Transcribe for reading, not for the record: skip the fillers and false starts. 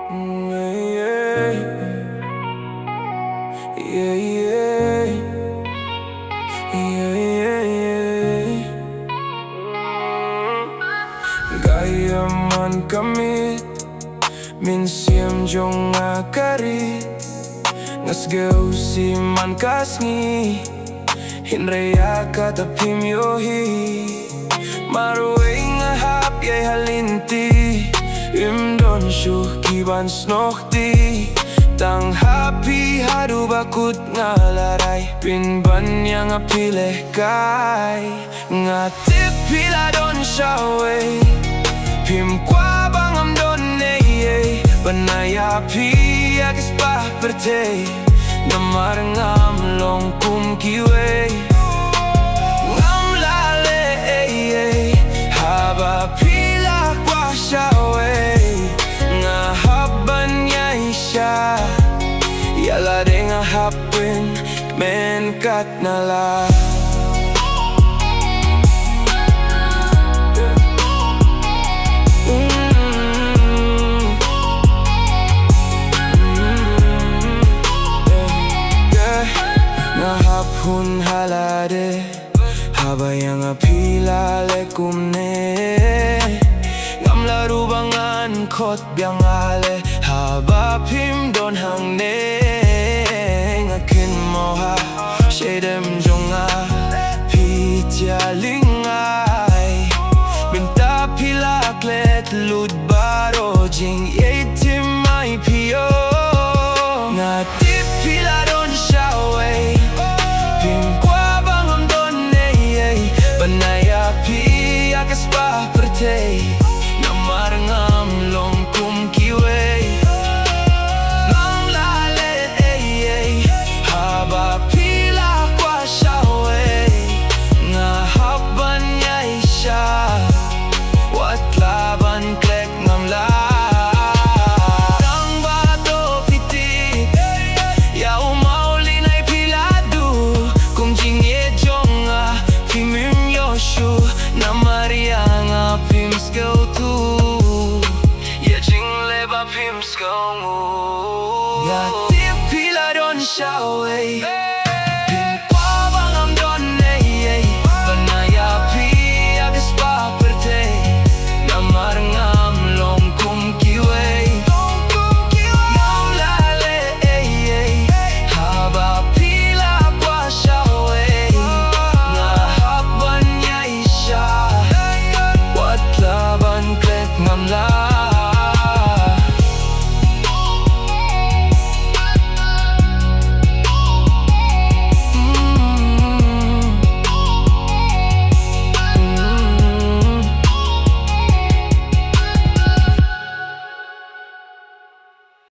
Gaya man kami minsiam jong ngakari ngasgeu si man kasngi hinreya katapim yohi marway nga hap yay halinti imdon shuh kiban snohti tang happy hadu bakut ngalaray pinban yang apileh kai ngatip pila don shaway pim kwa bangam don neye banaya pi agis bah berte namar ngam long kum kiwe ngam lale haba pila kwa shaway ngahaban ya isya yala denga hapin men kat nala Hun halade haba yang apila lekumne ngam laru bangan kot biang ale haba pim don hang ne ngakin moha shedem jonga pitya lingai minta pila klet lut baro jing